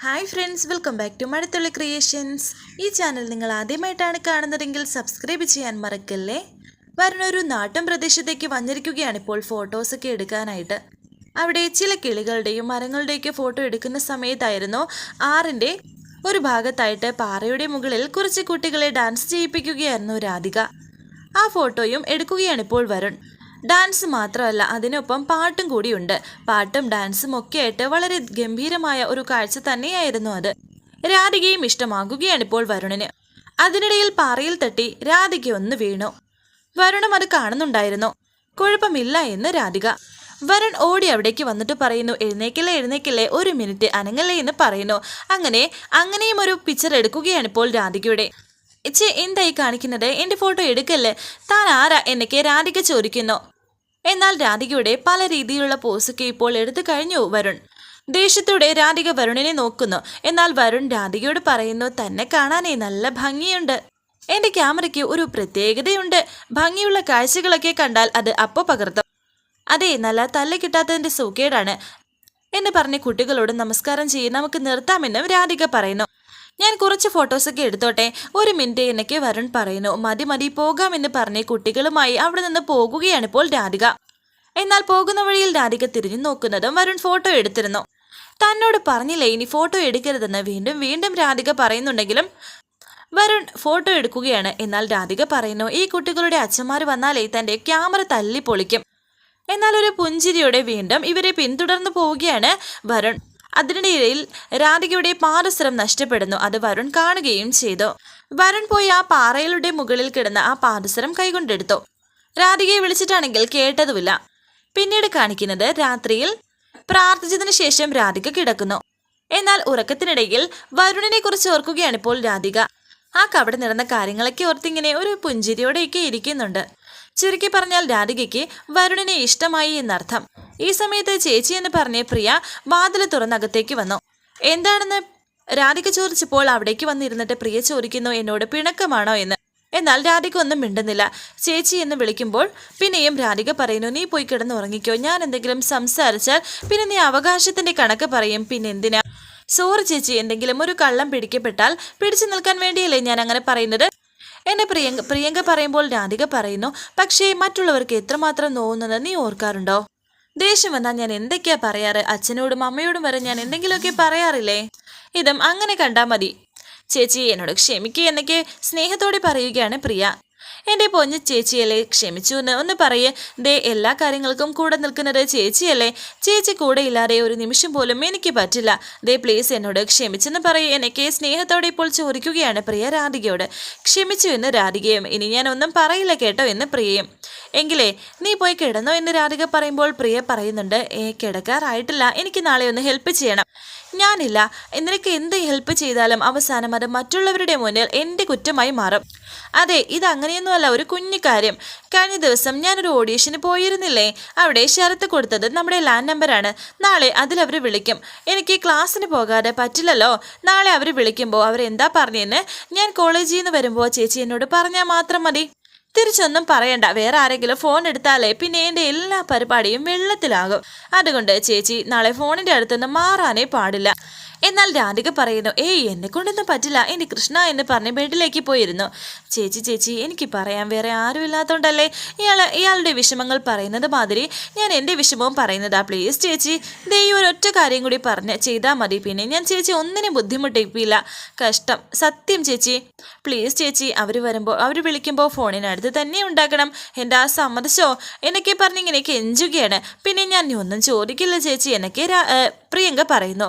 Hi friends, welcome back to Mazhathulli creations. ഈ channel നിങ്ങൾ ആദ്യമായിട്ടാണ് കാണുന്നതെങ്കിൽ സബ്സ്ക്രൈബ് ചെയ്യാൻ മറക്കല്ലേ. വരണൊരു നാട്ടും പ്രദേശത്തേക്ക് വന്നിരിക്കുകയാണിപ്പോൾ ഫോട്ടോസൊക്കെ എടുക്കാനായിട്ട്. അവിടെ ചില കിളികളുടെയും മരങ്ങളുടെയൊക്കെ ഫോട്ടോ എടുക്കുന്ന സമയത്തായിരുന്നു ആറിൻ്റെ ഒരു ഭാഗത്തായിട്ട് പാറയുടെ മുകളിൽ കുറച്ച് കുട്ടികളെ ഡാൻസ് ചെയ്യിപ്പിക്കുകയായിരുന്നു രാധിക. ആ ഫോട്ടോയും എടുക്കുകയാണിപ്പോൾ വരുൺ. ഡാൻസ് മാത്രമല്ല, അതിനൊപ്പം പാട്ടും കൂടിയുണ്ട്. പാട്ടും ഡാൻസും ഒക്കെ ആയിട്ട് വളരെ ഗംഭീരമായ ഒരു കാഴ്ച തന്നെയായിരുന്നു അത്. രാധികയും ഇഷ്ടമാകുകയാണിപ്പോൾ വരുണിന്. അതിനിടയിൽ പാറയിൽ തട്ടി രാധിക ഒന്ന് വീണു. വരുണും അത് കാണുന്നുണ്ടായിരുന്നു. കുഴപ്പമില്ല എന്ന് രാധിക. വരുൺ ഓടി അവിടേക്ക് വന്നിട്ട് പറയുന്നു, എഴുന്നേക്കില്ലേ എഴുന്നേക്കില്ലേ, ഒരു മിനിറ്റ് അനങ്ങല്ലേ എന്ന് പറയുന്നു. അങ്ങനെയും ഒരു പിക്ചർ എടുക്കുകയാണിപ്പോൾ രാധികയുടെ. എന്തായി കാണിക്കുന്നത്? എൻ്റെ ഫോട്ടോ എടുക്കല്ലേ, താൻ ആരാ എന്നൊക്കെ രാധിക ചോദിക്കുന്നു. എന്നാൽ രാധികയുടെ പല രീതിയിലുള്ള പോസൊക്കെ ഇപ്പോൾ എടുത്തു കഴിഞ്ഞു വരുൺ. ദേഷ്യത്തോടെ രാധിക വരുണിനെ നോക്കുന്നു. എന്നാൽ വരുൺ രാധികയോട് പറയുന്നു, തന്നെ കാണാനേ നല്ല ഭംഗിയുണ്ട്. എൻ്റെ ക്യാമറയ്ക്ക് ഒരു പ്രത്യേകതയുണ്ട്. ഭംഗിയുള്ള കാഴ്ചകളൊക്കെ കണ്ടാൽ അത് അപ്പോൾ പകർത്തും. അതെ, നല്ല തല്ല കിട്ടാത്തതിൻ്റെ സുഖേടാണ് എന്ന് പറഞ്ഞ് കുട്ടികളോട് നമസ്കാരം ചെയ്ത് നമുക്ക് നിർത്താമെന്നും രാധിക പറയുന്നു. ഞാൻ കുറച്ച് ഫോട്ടോസൊക്കെ എടുത്തോട്ടെ, ഒരു മിനിറ്റ് എന്നൊക്കെ വരുൺ പറയുന്നു. മതി പോകാമെന്ന് പറഞ്ഞ് കുട്ടികളുമായി അവിടെ നിന്ന് പോകുകയാണിപ്പോൾ രാധിക. എന്നാൽ പോകുന്ന വഴിയിൽ രാധിക തിരിഞ്ഞു നോക്കുന്നതും വരുൺ ഫോട്ടോ എടുത്തിരുന്നു. തന്നോട് പറഞ്ഞില്ലേ ഇനി ഫോട്ടോ എടുക്കരുതെന്ന് വീണ്ടും രാധിക പറയുന്നുണ്ടെങ്കിലും വരുൺ ഫോട്ടോ എടുക്കുകയാണ്. എന്നാൽ രാധിക പറയുന്നു, ഈ കുട്ടികളുടെ അച്ഛന്മാർ വന്നാലേ തൻ്റെ ക്യാമറ തല്ലി പൊളിക്കും. എന്നാൽ ഒരു പുഞ്ചിരിയോടെ വീണ്ടും ഇവരെ പിന്തുടർന്നു പോവുകയാണ് വരുൺ. അതിനിടയിൽ രാധികയുടെ പാദസരം നഷ്ടപ്പെടുന്നു. അത് വരുൺ കാണുകയും ചെയ്തു. വരുൺ പോയി ആ പാറയുടെ മുകളിൽ കിടന്ന ആ പാദസരം കൈകൊണ്ടെടുത്തു. രാധികയെ വിളിച്ചിട്ടാണെങ്കിൽ കേട്ടതുമില്ല. പിന്നീട് കാണിക്കുന്നത് രാത്രിയിൽ പ്രാർത്ഥിച്ചതിന് ശേഷം രാധിക കിടക്കുന്നു. എന്നാൽ ഉറക്കത്തിനിടയിൽ വരുണിനെ കുറിച്ച് ഓർക്കുകയാണിപ്പോൾ രാധിക. ആ കവിടെ നടന്ന കാര്യങ്ങളൊക്കെ ഓർത്തിങ്ങനെ ഒരു പുഞ്ചിരിയോടെയൊക്കെ ഇരിക്കുന്നുണ്ട്. ചുരുക്കി പറഞ്ഞാൽ രാധികയ്ക്ക് വരുണിനെ ഇഷ്ടമായി എന്നർത്ഥം. ഈ സമയത്ത് ചേച്ചി എന്ന് പറഞ്ഞ പ്രിയ വാതിൽ തുറന്നകത്തേക്ക് വന്നു. എന്താണെന്ന് രാധിക ചോദിച്ചപ്പോൾ അവിടേക്ക് വന്നിരുന്നിട്ട് പ്രിയ ചോദിക്കുന്നു, എന്നോട് പിണക്കമാണോ എന്ന്. എന്നാൽ രാധിക ഒന്നും മിണ്ടുന്നില്ല. ചേച്ചി എന്ന് വിളിക്കുമ്പോൾ പിന്നെയും രാധിക പറയുന്നു, നീ പോയി കിടന്ന് ഉറങ്ങിക്കോ. ഞാൻ എന്തെങ്കിലും സംസാരിച്ചാൽ പിന്നെ നീ അവകാശത്തിന്റെ കണക്ക് പറയും. പിന്നെ എന്തിനാ? സോറി ചേച്ചി, എന്തെങ്കിലും ഒരു കള്ളം പിടിക്കപ്പെട്ടാൽ പിടിച്ചു നിൽക്കാൻ വേണ്ടിയല്ലേ ഞാൻ അങ്ങനെ പറയുന്നത് എന്നെ പ്രിയങ്ക പറയുമ്പോൾ രാധിക പറയുന്നു, പക്ഷേ മറ്റുള്ളവർക്ക് എത്രമാത്രം നോവുന്നത് നീ ഓർക്കാറുണ്ടോ? ദേഷ്യം വന്നാൽ ഞാൻ എന്തൊക്കെയാ പറയാറ്? അച്ഛനോടും അമ്മയോടും വരെ ഞാൻ എന്തെങ്കിലുമൊക്കെ പറയാറില്ലേ? ഇതും അങ്ങനെ കണ്ടാൽ മതി. ചേച്ചി എന്നോട് ക്ഷമിക്കുക എന്നൊക്കെ സ്നേഹത്തോടെ പറയുകയാണ് പ്രിയ. എൻ്റെ പൊഞ്ഞ് ചേച്ചിയല്ലേ, ക്ഷമിച്ചു എന്ന് ഒന്ന് പറയേ. ദേ, എല്ലാ കാര്യങ്ങൾക്കും കൂടെ നിൽക്കുന്നത് ചേച്ചിയല്ലേ. ചേച്ചി കൂടെ ഇല്ലാതെ ഒരു നിമിഷം പോലും എനിക്ക് പറ്റില്ല. ദേ പ്ലീസ് എന്നോട് ക്ഷമിച്ചെന്ന് പറയേ എന്നൊക്കെ സ്നേഹത്തോടെ ഇപ്പോൾ ചോദിക്കുകയാണ് പ്രിയ രാധികയോട്. ക്ഷമിച്ചു എന്ന് രാധികയും. ഇനി ഞാൻ ഒന്നും പറയില്ല കേട്ടോ എന്ന് പ്രിയയും. എങ്കിലേ നീ പോയി കിടന്നോ എന്ന് രാധിക പറയുമ്പോൾ പ്രിയ പറയുന്നുണ്ട്, കിടക്കാറായിട്ടില്ല, എനിക്ക് നാളെ ഒന്ന് ഹെൽപ്പ് ചെയ്യണം. ഞാനില്ല, നിനക്ക് എന്ത് ഹെൽപ്പ് ചെയ്താലും അവസാനം അത് മറ്റുള്ളവരുടെ മുന്നിൽ എൻ്റെ കുറ്റമായി മാറും. അതെ, ഇതങ്ങനെയൊന്നുമല്ല, ഒരു കുഞ്ഞു കാര്യം. കഴിഞ്ഞ ദിവസം ഞാനൊരു ഓഡീഷന് പോയിരുന്നില്ലേ, അവിടെ ഷരത്ത് കൊടുത്തത് നമ്മുടെ ലാൻഡ് നമ്പറാണ്. നാളെ അതിലവർ വിളിക്കും. എനിക്ക് ക്ലാസ്സിന് പോകാതെ പറ്റില്ലല്ലോ. നാളെ അവർ വിളിക്കുമ്പോൾ അവരെന്താ പറഞ്ഞെന്ന് ഞാൻ കോളേജിൽ നിന്ന് വരുമ്പോൾ ചേച്ചി എന്നോട് പറഞ്ഞാൽ മാത്രം മതി. തിരിച്ചൊന്നും പറയണ്ട. വേറെ ആരെങ്കിലും ഫോൺ എടുത്താലേ പിന്നെ എൻ്റെ എല്ലാ പരിപാടിയും വെള്ളത്തിലാകും. അതുകൊണ്ട് ചേച്ചി നാളെ ഫോണിൻ്റെ അടുത്തുനിന്ന് മാറാനേ പാടില്ല. എന്നാൽ രാധിക പറയുന്നു, എന്നെ കൊണ്ടൊന്നും പറ്റില്ല, എൻ്റെ കൃഷ്ണ എന്ന് പറഞ്ഞ് ബെഡിലേക്ക് പോയിരുന്നു. ചേച്ചി എനിക്ക് പറയാൻ വേറെ ആരും ഇല്ലാത്തതുകൊണ്ടല്ലേ ഇയാളുടെ വിഷമങ്ങൾ പറയുന്നത് മാതിരി ഞാൻ എൻ്റെ വിഷമവും പറയുന്നതാ. പ്ലീസ് ചേച്ചി, ദൈവം ഒരൊറ്റ കാര്യം കൂടി പറഞ്ഞ് ചെയ്താൽ മതി. പിന്നെ ഞാൻ ചേച്ചി ഒന്നിനും ബുദ്ധിമുട്ടിപ്പില്ല. കഷ്ടം സത്യം ചേച്ചി. പ്ലീസ് ചേച്ചി, അവർ വിളിക്കുമ്പോൾ ഫോണിനടുത്ത് തന്നെ ഉണ്ടാക്കണം. എൻ്റെ ആ സമ്മതിച്ചോ എന്നൊക്കെ പറഞ്ഞിങ്ങനെ കെഞ്ചുകയാണ്. പിന്നെ ഞാൻ ഒന്നും ചോദിക്കില്ല ചേച്ചി എന്നൊക്കെ പ്രിയങ്ക പറയുന്നു.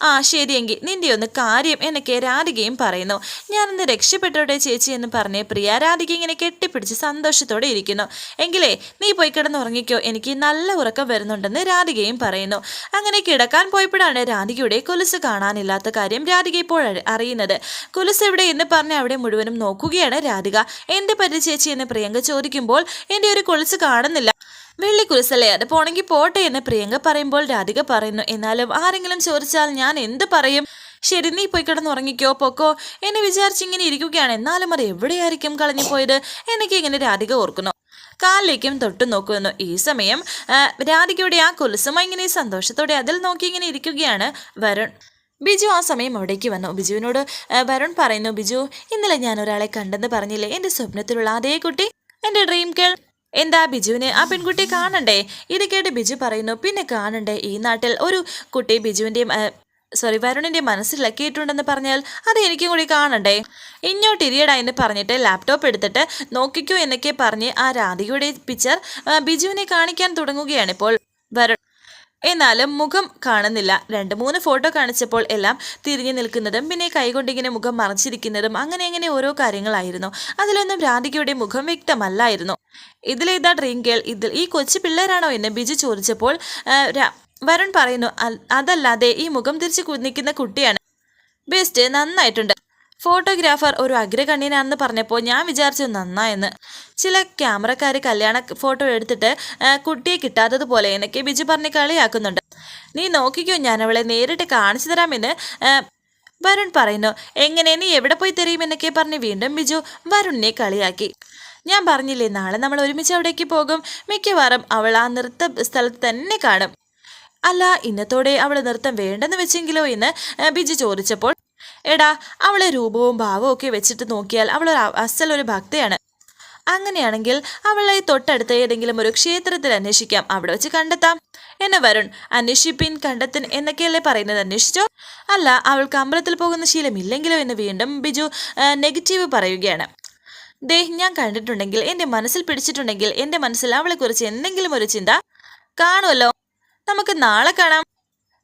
ആ ശരിയെങ്കിൽ നിന്റെ ഒന്ന് കാര്യം എന്നൊക്കെ രാധികയും പറയുന്നു. ഞാനൊന്ന് രക്ഷപ്പെട്ടോടെ ചേച്ചി എന്ന് പറഞ്ഞ് പ്രിയ രാധിക ഇങ്ങനെ കെട്ടിപ്പിടിച്ച് സന്തോഷത്തോടെ ഇരിക്കുന്നു. എങ്കിലേ നീ പോയി കിടന്നുറങ്ങിക്കോ, എനിക്ക് നല്ല ഉറക്കം വരുന്നുണ്ടെന്ന് രാധികയും പറയുന്നു. അങ്ങനെ കിടക്കാൻ പോയപ്പോഴാണ് രാധികയുടെ കൊലുസ് കാണാനില്ലാത്ത കാര്യം രാധിക ഇപ്പോൾ അറിയുന്നത്. കൊലുസ് എവിടെ എന്ന് പറഞ്ഞ് അവിടെ മുഴുവനും നോക്കുകയാണ് രാധിക. എൻ്റെ പറ്റി ചേച്ചി എന്ന് പ്രിയങ്ക ചോദിക്കുമ്പോൾ എൻ്റെ ഒരു കൊലുസ് കാണുന്നില്ല. വെള്ളിക്കുരിശല്ലേ, അത് പോണെങ്കിൽ പോട്ടെ എന്ന് പ്രിയങ്ക പറയുമ്പോൾ രാധിക പറയുന്നു, എന്നാലും ആരെങ്കിലും ചോദിച്ചാൽ ഞാൻ എന്ത് പറയും? ശരി, നീ പോയി കിടന്നുറങ്ങിക്കോ, പൊക്കോ എന്നെ വിചാരിച്ചിങ്ങനെ ഇരിക്കുകയാണ്. എന്നാലും അത് എവിടെയായിരിക്കും കളഞ്ഞു പോയത് എന്നൊക്കെ ഇങ്ങനെ രാധിക ഓർക്കുന്നു. കാലിലേക്കും തൊട്ടു നോക്കുന്നു. ഈ സമയം രാധികയുടെ ആ കൊലുസുമായി ഇങ്ങനെ സന്തോഷത്തോടെ അതിൽ നോക്കി ഇങ്ങനെ ഇരിക്കുകയാണ് വരുൺ. ബിജു ആ സമയം അവിടേക്ക് വന്നു. ബിജുവിനോട് വരുൺ പറയുന്നു, ബിജു ഇന്നലെ ഞാൻ ഒരാളെ കണ്ടെന്ന് പറഞ്ഞില്ലേ, എൻ്റെ സ്വപ്നത്തിലുള്ള അതേ കുട്ടി, എൻ്റെ ഡ്രീം ഗേൾ. എന്താ ബിജുവിന് ആ പെൺകുട്ടിയെ കാണണ്ടേ? ഇത് കേട്ട് ബിജു പറയുന്നു, പിന്നെ കാണണ്ടേ, ഈ നാട്ടിൽ ഒരു കുട്ടി വരുണിന്റെ മനസ്സിലാക്കിയിട്ടുണ്ടെന്ന് പറഞ്ഞാൽ അത് എനിക്കും കൂടി കാണണ്ടേ. ഇങ്ങോട്ട് ഇരിയടാ എന്ന് പറഞ്ഞിട്ട് ലാപ്ടോപ്പ് എടുത്തിട്ട് നോക്കിക്കോ എന്നൊക്കെ പറഞ്ഞ് ആ രാധികയുടെ പിക്ചർ ബിജുവിനെ കാണിക്കാൻ തുടങ്ങുകയാണ് ഇപ്പോൾ വരുൺ. എന്നാലും മുഖം കാണുന്നില്ല. 2-3 ഫോട്ടോ കാണിച്ചപ്പോൾ എല്ലാം തിരിഞ്ഞു നിൽക്കുന്നതും പിന്നെ കൈകൊണ്ടിങ്ങനെ മുഖം മറച്ചിരിക്കുന്നതും അങ്ങനെ ഓരോ കാര്യങ്ങളായിരുന്നു. അതിലൊന്നും രാധികയുടെ മുഖം വ്യക്തമല്ലായിരുന്നു. ഇതിലേതാ ഡ്രീം ഗേൾ, ഈ കൊച്ചു പിള്ളേരാണോ എന്ന് ബിജു ചോദിച്ചപ്പോൾ വരുൺ പറയുന്നു, അതല്ലാതെ ഈ മുഖം തിരിച്ച് നിൽക്കുന്ന കുട്ടിയാണ്. ബെസ്റ്റ്, നന്നായിട്ടുണ്ട്. ഫോട്ടോഗ്രാഫർ ഒരു അഗ്രകണ്യനാണെന്ന് പറഞ്ഞപ്പോൾ ഞാൻ വിചാരിച്ചു നന്നായെന്ന്. ചില ക്യാമറക്കാർ കല്യാണ ഫോട്ടോ എടുത്തിട്ട് കുട്ടിയെ കിട്ടാത്തതുപോലെ എന്നൊക്കെ ബിജു പറഞ്ഞ് കളിയാക്കുന്നുണ്ട്. നീ നോക്കിക്കോ, ഞാൻ അവളെ നേരിട്ട് കാണിച്ചു തരാമെന്ന് വരുൺ പറയുന്നു. എങ്ങനെ, നീ എവിടെ പോയി തരുമെന്നൊക്കെ പറഞ്ഞ് വീണ്ടും ബിജു വരുണിനെ കളിയാക്കി. ഞാൻ പറഞ്ഞില്ലേ, നാളെ നമ്മൾ ഒരുമിച്ച് അവിടേക്ക് പോകും. മിക്കവാറും അവൾ ആ നൃത്ത സ്ഥലത്ത് തന്നെ കാണും. അല്ല, ഇന്നത്തോടെ അവൾ നൃത്തം വേണ്ടെന്ന് വെച്ചെങ്കിലോ എന്ന് ബിജു ചോദിച്ചപ്പോൾ, എടാ അവളെ രൂപവും ഭാവവും ഒക്കെ വെച്ചിട്ട് നോക്കിയാൽ അവൾ അസലൊരു ഭക്തയാണ്. അങ്ങനെയാണെങ്കിൽ അവളെ തൊട്ടടുത്ത ഏതെങ്കിലും ഒരു ക്ഷേത്രത്തിൽ അന്വേഷിക്കാം, അവിടെ വെച്ച് കണ്ടെത്താം എന്നെ വരുൺ. അന്വേഷിപ്പിൻ കണ്ടെത്തൻ എന്നൊക്കെയല്ലേ പറയുന്നത്, അന്വേഷിച്ചോ? അല്ല, അവൾക്ക് അമ്പലത്തിൽ പോകുന്ന ശീലമില്ലെങ്കിലോ എന്ന് വീണ്ടും ബിജു നെഗറ്റീവ് പറയുകയാണ്. ദേ, ഞാൻ കണ്ടിട്ടുണ്ടെങ്കിൽ, എൻ്റെ മനസ്സിൽ പിടിച്ചിട്ടുണ്ടെങ്കിൽ, എൻ്റെ മനസ്സിൽ അവളെക്കുറിച്ച് എന്തെങ്കിലും ഒരു ചിന്ത കാണുമല്ലോ. നമുക്ക് നാളെ കാണാം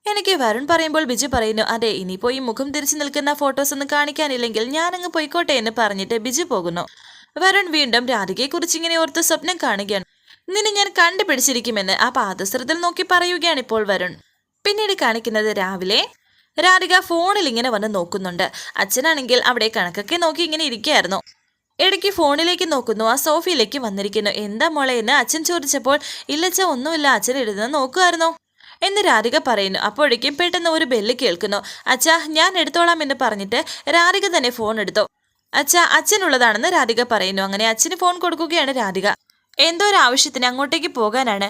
എനിക്ക് വരുൺ പറയുമ്പോൾ ബിജു പറയുന്നു, അതെ, ഇനിയിപ്പോൾ ഈ മുഖം തിരിച്ചു നിൽക്കുന്ന ഫോട്ടോസ് ഒന്നും കാണിക്കാനില്ലെങ്കിൽ ഞാനങ്ങ് പോയിക്കോട്ടെ എന്ന് പറഞ്ഞിട്ട് ബിജു പോകുന്നു. വരുൺ വീണ്ടും രാധികയെക്കുറിച്ച് ഇങ്ങനെ ഓർത്ത് സ്വപ്നം കാണുകയാണ്. നിന്നെ ഞാൻ കണ്ടുപിടിച്ചിരിക്കുമെന്ന് ആ പാദസരത്തിൽ നോക്കി പറയുകയാണ് ഇപ്പോൾ വരുൺ. പിന്നീട് കാണിക്കുന്നത് രാവിലെ രാധിക ഫോണിൽ ഇങ്ങനെ വന്ന് നോക്കുന്നുണ്ട്. അച്ഛനാണെങ്കിൽ അവിടെ കണക്കൊക്കെ നോക്കി ഇങ്ങനെ ഇരിക്കുകയായിരുന്നു. ഇടയ്ക്ക് ഫോണിലേക്ക് നോക്കുന്നു, ആ സോഫയിലേക്ക് വന്നിരിക്കുന്നു. എന്താ മോളെ എന്ന് അച്ഛൻ ചോദിച്ചപ്പോൾ, ഇല്ലച്ച ഒന്നുമില്ല, അച്ഛൻ എഴുതുന്നത് നോക്കുമായിരുന്നു എന്ന് രാധിക പറയുന്നു. അപ്പോഴേക്കും പെട്ടെന്ന് ഒരു ബെല്ല് കേൾക്കുന്നു. അച്ഛാ, ഞാൻ എടുത്തോളാം എന്ന് പറഞ്ഞിട്ട് രാധിക തന്നെ ഫോൺ എടുത്തു. അച്ഛാ, അച്ഛനുള്ളതാണെന്ന് രാധിക പറയുന്നു. അങ്ങനെ അച്ഛന് ഫോൺ കൊടുക്കുകയാണ് രാധിക. എന്തോ ഒരു ആവശ്യത്തിന് അങ്ങോട്ടേക്ക് പോകാനാണ്.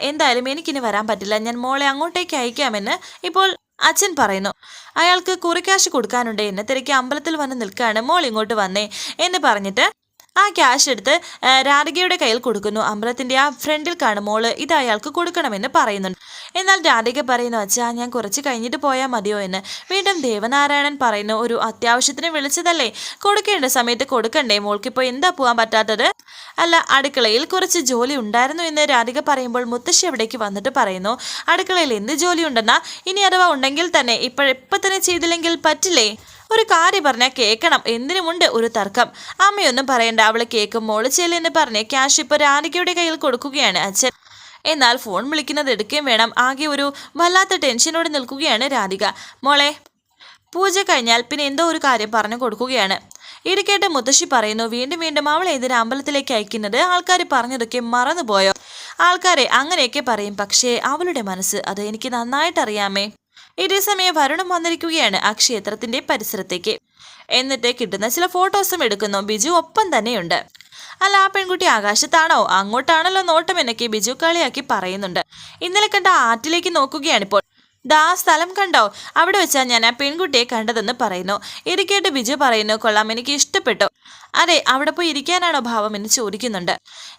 എന്തായാലും എനിക്കിനി വരാൻ പറ്റില്ല, ഞാൻ മോളെ അങ്ങോട്ടേക്ക് അയക്കാമെന്ന് ഇപ്പോൾ അച്ഛൻ പറയുന്നു. അയാൾക്ക് കുറിക്കാശ് കൊടുക്കാനുണ്ട്, എന്നെ തിരക്കി അമ്പലത്തിൽ വന്ന് നിൽക്കുകയാണ്, മോൾ ഇങ്ങോട്ട് വന്നേ എന്ന് പറഞ്ഞിട്ട് ആ ക്യാഷ് എടുത്ത് രാധികയുടെ കയ്യിൽ കൊടുക്കുന്നു. അമ്പലത്തിൻ്റെ ആ ഫ്രണ്ടിൽ കാണും മോള്, ഇത് അയാൾക്ക് കൊടുക്കണമെന്ന് പറയുന്നുണ്ട്. എന്നാൽ രാധിക പറയുന്നു, അച്ഛാ ഞാൻ കുറച്ച് കഴിഞ്ഞിട്ട് പോയാൽ മതിയോ എന്ന്. വീണ്ടും ദേവനാരായണൻ പറയുന്നു, ഒരു അത്യാവശ്യത്തിന് വിളിച്ചതല്ലേ, കൊടുക്കേണ്ട സമയത്ത് കൊടുക്കണ്ടേ, മോൾക്കിപ്പോൾ എന്താ പോകാൻ പറ്റാത്തത്? അല്ല, അടുക്കളയിൽ കുറച്ച് ജോലി ഉണ്ടായിരുന്നു എന്ന് രാധിക പറയുമ്പോൾ മുത്തശ്ശി അവിടേക്ക് വന്നിട്ട് പറയുന്നു, അടുക്കളയിൽ എന്ത് ജോലി ഉണ്ടെന്നാ? ഇനി അഥവാ ഉണ്ടെങ്കിൽ തന്നെ ഇപ്പം തന്നെ ചെയ്തില്ലെങ്കിൽ പറ്റില്ലേ? ഒരു കാര്യം പറഞ്ഞാൽ കേൾക്കണം, എന്തിനുമുണ്ട് ഒരു തർക്കം. അമ്മയൊന്നും പറയണ്ട, അവള് കേൾക്കും, മോള് ചെല്ലെന്ന് പറഞ്ഞ് ക്യാഷ് ഇപ്പോൾ രാധികയുടെ കയ്യിൽ കൊടുക്കുകയാണ് അച്ഛൻ. എന്നാൽ ഫോൺ വിളിക്കുന്നത് എടുക്കുകയും വേണം. ആകെ ഒരു വല്ലാത്ത ടെൻഷനോടെ നിൽക്കുകയാണ് രാധിക. മോളെ, പൂജ കഴിഞ്ഞാൽ പിന്നെ എന്തോ ഒരു കാര്യം പറഞ്ഞു കൊടുക്കുകയാണ്. ഇടയ്ക്കേട്ട് മുത്തശ്ശി പറയുന്നു, വീണ്ടും അവളെ എന്തിനാ അമ്പലത്തിലേക്ക് അയക്കുന്നത്? ആൾക്കാർ പറഞ്ഞതൊക്കെ മറന്നുപോയോ? ആൾക്കാരെ അങ്ങനെയൊക്കെ പറയും, പക്ഷേ അവളുടെ മനസ്സ് അത് എനിക്ക് നന്നായിട്ടറിയാമേ. ഇതേ സമയം വരുണും വന്നിരിക്കുകയാണ് ആ ക്ഷേത്രത്തിന്റെ പരിസരത്തേക്ക്. എന്നിട്ട് കിട്ടുന്ന ചില ഫോട്ടോസും എടുക്കുന്നു. ബിജു ഒപ്പം തന്നെയുണ്ട്. അല്ല, ആ പെൺകുട്ടി ആകാശത്താണോ? അങ്ങോട്ടാണല്ലോ നോട്ടം എന്നൊക്കെ ബിജു കളിയാക്കി പറയുന്നുണ്ട്. ഇന്നലെ കണ്ട ആറ്റിലേക്ക് നോക്കുകയാണിപ്പോൾ. ദാ സ്ഥലം കണ്ടോ, അവിടെ വെച്ചാൽ ഞാൻ ആ പെൺകുട്ടിയെ കണ്ടതെന്ന് പറയുന്നു. ഇത് കേട്ട് ബിജു പറയുന്നു, കൊള്ളാം, എനിക്ക് ഇഷ്ടപ്പെട്ടു. അതെ, അവിടെ പോയി ഇരിക്കാനാണോ ഭാവം എന്ന് ചോദിക്കുന്നുണ്ട്.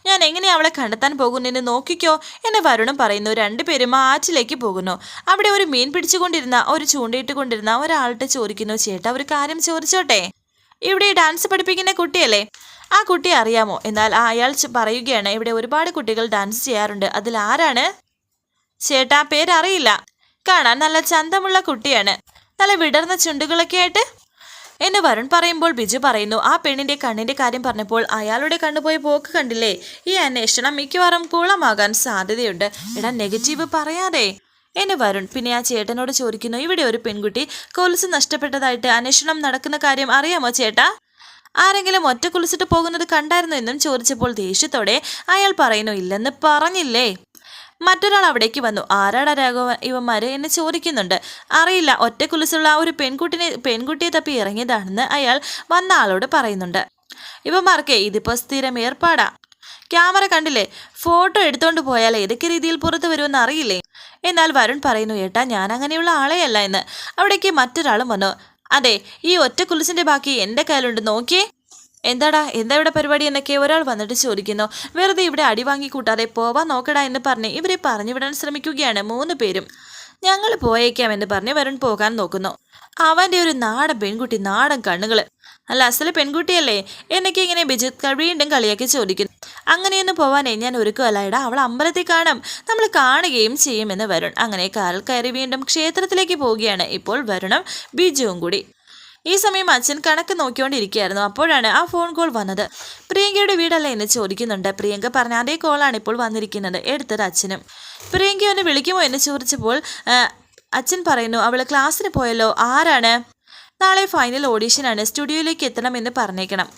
ഞാൻ എങ്ങനെ അവളെ കണ്ടെത്താൻ പോകുന്നെന്ന് നോക്കിക്കോ എന്ന് വരുണും പറയുന്നു. രണ്ടുപേരും ആ ആറ്റിലേക്ക് പോകുന്നു. അവിടെ ഒരു മീൻ പിടിച്ചുകൊണ്ടിരുന്ന ഒരു ചൂണ്ടയിട്ട് കൊണ്ടിരുന്ന ഒരാളുടെ ചോദിക്കുന്നു, ചേട്ടാ ഒരു കാര്യം ചോദിച്ചോട്ടെ, ഇവിടെ ഡാൻസ് പഠിപ്പിക്കുന്ന കുട്ടിയല്ലേ, ആ കുട്ടിയെ അറിയാമോ? എന്നാൽ അയാൾ പറയുകയാണ്, ഇവിടെ ഒരുപാട് കുട്ടികൾ ഡാൻസ് ചെയ്യാറുണ്ട്, അതിൽ ആരാണ് ചേട്ടാ? പേരറിയില്ല, കാണാൻ നല്ല ചന്തമുള്ള കുട്ടിയാണ്, നല്ല വിടർന്ന ചുണ്ടുകളൊക്കെ ആയിട്ട് എന്ന് വരുൺ പറയുമ്പോൾ ബിജു പറയുന്നു, ആ പെണ്ണിന്റെ കണ്ണിന്റെ കാര്യം പറഞ്ഞപ്പോൾ അയാളുടെ കണ്ണുപോയി പോക്ക് കണ്ടില്ലേ, ഈ അന്വേഷണം മിക്കവാറും കുളമാകാൻ സാധ്യതയുണ്ട്. എടാ, നെഗറ്റീവ് പറയാതെ എന്ന് വരുൺ. പിന്നെ ആ ചേട്ടനോട് ചോദിക്കുന്നു, ഇവിടെ ഒരു പെൺകുട്ടി കൊലുസ് നഷ്ടപ്പെട്ടതായിട്ട് അന്വേഷണം നടക്കുന്ന കാര്യം അറിയാമോ ചേട്ടാ? ആരെങ്കിലും ഒറ്റ കുളിച്ചിട്ട് പോകുന്നത് കണ്ടായിരുന്നു എന്നും ചോദിച്ചപ്പോൾ ദേഷ്യത്തോടെ അയാൾ പറയുന്നു, ഇല്ലെന്ന് പറഞ്ഞില്ലേ. മറ്റൊരാൾ അവിടേക്ക് വന്നു. ആരാടാ രാഘവ ഇവന്മാര് എന്ന് ചോദിക്കുന്നുണ്ട്. അറിയില്ല, ഒറ്റ കുലിസുള്ള ഒരു പെൺകുട്ടിയെ തപ്പി ഇറങ്ങിയതാണെന്ന് അയാൾ വന്ന ആളോട് പറയുന്നുണ്ട്. ഇവന്മാർക്ക് ഇതിപ്പോൾ സ്ഥിരം ഏർപ്പാടാ. ക്യാമറ കണ്ടില്ലേ, ഫോട്ടോ എടുത്തോണ്ട് പോയാൽ ഏതൊക്കെ രീതിയിൽ പുറത്തു വരുമെന്ന് അറിയില്ലേ. എന്നാൽ വരുൺ പറയുന്നു, ഏട്ടാ ഞാൻ അങ്ങനെയുള്ള ആളെയല്ല എന്ന്. അവിടേക്ക് മറ്റൊരാളും വന്നു. അതെ, ഈ ഒറ്റ കുലിസിന്റെ ബാക്കി എൻ്റെ കയ്യിലുണ്ട്, നോക്കിയേ. എന്താ ഇവിടെ പരിപാടി എന്നൊക്കെ ഒരാൾ വന്നിട്ട് ചോദിക്കുന്നു. വെറുതെ ഇവിടെ അടി വാങ്ങി കൂട്ടാതെ പോവാൻ നോക്കടാ എന്ന് പറഞ്ഞ് ഇവരെ പറഞ്ഞു വിടാൻ ശ്രമിക്കുകയാണ് 3 പേരും. ഞങ്ങൾ പോയേക്കാം എന്ന് പറഞ്ഞ് വരുൺ പോകാൻ നോക്കുന്നു. അവൻ്റെ ഒരു നാടൻ പെൺകുട്ടി, നാടൻ കണ്ണുകൾ, അല്ല അസല് പെൺകുട്ടിയല്ലേ എന്നൊക്കെ ഇങ്ങനെ ബിജിത്ത് വീണ്ടും കളിയാക്കി ചോദിക്കുന്നു. അങ്ങനെയൊന്നും പോവാനേ ഞാൻ ഒരുക്കുമല്ലടാ, അവൾ അമ്പലത്തിൽ കാണാം, നമ്മൾ കാണുകയും ചെയ്യുമെന്ന് വരുൺ. അങ്ങനെ കാറിൽ കയറി വീണ്ടും ക്ഷേത്രത്തിലേക്ക് പോവുകയാണ് ഇപ്പോൾ വരുണും ബിജുവും കൂടി. ഈ സമയം അച്ഛൻ കണക്ക് നോക്കിക്കൊണ്ടിരിക്കുകയായിരുന്നു. അപ്പോഴാണ് ആ ഫോൺ കോൾ വന്നത്. പ്രിയങ്കയുടെ വീടല്ലേ എന്ന് ചോദിക്കുന്നുണ്ട്. പ്രിയങ്ക പറഞ്ഞ അതേ കോളാണ് ഇപ്പോൾ വന്നിരിക്കുന്നത്. എടുത്തത് അച്ഛനും. പ്രിയങ്ക ഒന്ന് വിളിക്കുമോ എന്ന് ചോദിച്ചപ്പോൾ അച്ഛൻ പറയുന്നു, അവൾ ക്ലാസ്സിന് പോയല്ലോ. ആരാണ്? നാളെ ഫൈനൽ ഓഡീഷനാണ്, സ്റ്റുഡിയോയിലേക്ക് എത്തണമെന്ന് പറഞ്ഞേക്കണം.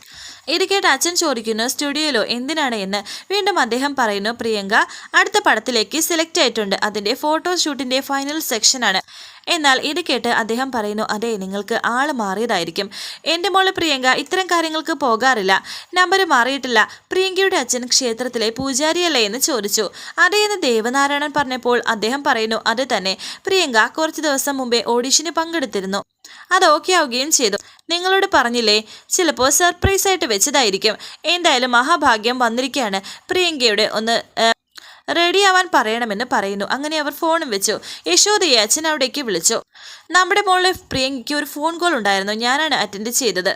ഇത് കേട്ട് അച്ഛൻ ചോദിക്കുന്നു, സ്റ്റുഡിയോയിലോ എന്തിനാണ് എന്ന്. വീണ്ടും അദ്ദേഹം പറയുന്നു, പ്രിയങ്ക അടുത്ത പടത്തിലേക്ക് സെലക്ട് ആയിട്ടുണ്ട്, അതിൻ്റെ ഫോട്ടോഷൂട്ടിൻ്റെ ഫൈനൽ സെക്ഷനാണ്. എന്നാൽ ഇത് കേട്ട് അദ്ദേഹം പറയുന്നു, അതെ നിങ്ങൾക്ക് ആള് മാറിയതായിരിക്കും. എൻ്റെ മോള് പ്രിയങ്ക ഇത്തരം കാര്യങ്ങൾക്ക് പോകാറില്ല, നമ്പർ മാറിയിട്ടില്ല. പ്രിയങ്കയുടെ അച്ഛൻ ക്ഷേത്രത്തിലെ പൂജാരിയല്ലേ എന്ന് ചോദിച്ചു. അതേ എന്ന് ദേവനാരായണൻ പറഞ്ഞപ്പോൾ അദ്ദേഹം പറയുന്നു, അത് തന്നെ, പ്രിയങ്ക കുറച്ച് ദിവസം മുമ്പേ ഓഡീഷന് പങ്കെടുത്തിരുന്നു, അത് ഓക്കെ ആവുകയും ചെയ്തു. നിങ്ങളോട് പറഞ്ഞില്ലേ, ചിലപ്പോൾ സർപ്രൈസ് ആയിട്ട് വെച്ചതായിരിക്കും. എന്തായാലും മഹാഭാഗ്യം വന്നിരിക്കുകയാണ്, പ്രിയങ്കയുടെ ഒന്ന് റെഡി ആവാൻ പറയണമെന്ന് പറയുന്നു. അങ്ങനെ അവർ ഫോണും വെച്ചു. യശോദയെ അച്ഛൻ അവിടേക്ക് വിളിച്ചു. നമ്മുടെ മോളിലെ പ്രിയങ്കയ്ക്ക് ഒരു ഫോൺ കോൾ ഉണ്ടായിരുന്നു, ഞാനാണ് അറ്റൻഡ് ചെയ്തത്.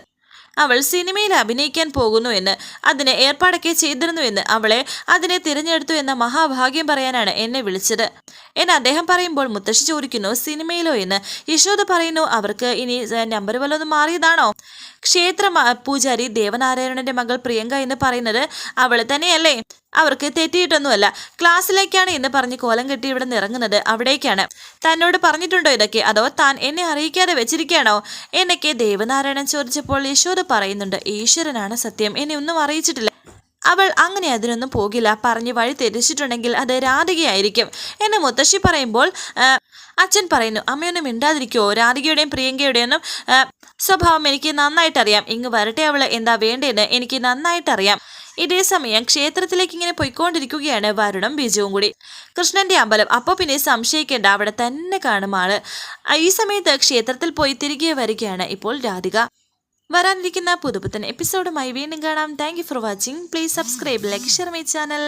അവൾ സിനിമയിൽ അഭിനയിക്കാൻ പോകുന്നു എന്ന്, അതിന് ഏർപ്പാടൊക്കെ ചെയ്തിരുന്നു എന്ന്, അവളെ അതിനെ തിരഞ്ഞെടുത്തു എന്ന മഹാഭാഗ്യം പറയാനാണ് എന്നെ വിളിച്ചത് എന്ന് അദ്ദേഹം പറയുമ്പോൾ മുത്തശ്ശി ചോദിക്കുന്നു, സിനിമയിലോ എന്ന്. യശോദ പറയുന്നു, അവർക്ക് ഇനി നമ്പർ വല്ലതും മാറിയതാണോ? ക്ഷേത്ര പൂജാരി ദേവനാരായണന്റെ മകൾ പ്രിയങ്ക എന്ന് പറയുന്നത് അവൾ തന്നെയല്ലേ? അവർക്ക് തെറ്റിയിട്ടൊന്നുമല്ല. ക്ലാസ്സിലേക്കാണ് എന്ന് പറഞ്ഞ് കോലം കെട്ടി ഇവിടെ നിറങ്ങുന്നത് അവിടേക്കാണ്. തന്നോട് പറഞ്ഞിട്ടുണ്ടോ ഇതൊക്കെ, അതോ താൻ എന്നെ അറിയിക്കാതെ വെച്ചിരിക്കുകയാണോ എന്നൊക്കെ ദേവനാരായണൻ ചോദിച്ചപ്പോൾ യശോദ പറയുന്നുണ്ട്, ഈശ്വരനാണ് സത്യം, എന്നെ ഒന്നും അറിയിച്ചിട്ടില്ല. അവൾ അങ്ങനെ അതിനൊന്നും പോകില്ല, പറഞ്ഞ് വഴി തിരിച്ചിട്ടുണ്ടെങ്കിൽ അത് രാധികയായിരിക്കും എന്ന് മുത്തശ്ശി പറയുമ്പോൾ അച്ഛൻ പറയുന്നു, അമ്മയൊന്നും മിണ്ടാതിരിക്കുമോ? രാധികയുടെയും പ്രിയങ്കയുടെയൊന്നും സ്വഭാവം എനിക്ക് നന്നായിട്ടറിയാം. ഇങ്ങ് വരട്ടെ, അവൾ എന്താ വേണ്ടതെന്ന് എനിക്ക് നന്നായിട്ടറിയാം. ഇതേ സമയം ക്ഷേത്രത്തിലേക്ക് ഇങ്ങനെ പോയിക്കൊണ്ടിരിക്കുകയാണ് വരുണും ബിജുവും കൂടി. കൃഷ്ണന്റെ അമ്പലം, അപ്പോൾ പിന്നെ സംശയിക്കേണ്ട, അവിടെ തന്നെ കാണും ആള്. ഈ സമയത്ത് ക്ഷേത്രത്തിൽ പോയി തിരികെ വരികയാണ് ഇപ്പോൾ രാധിക. വരാനിരിക്കുന്ന പുതുപുത്തൻ എപ്പിസോഡുമായി വീണ്ടും കാണാം. Thank you for watching. Please subscribe, like, share my channel.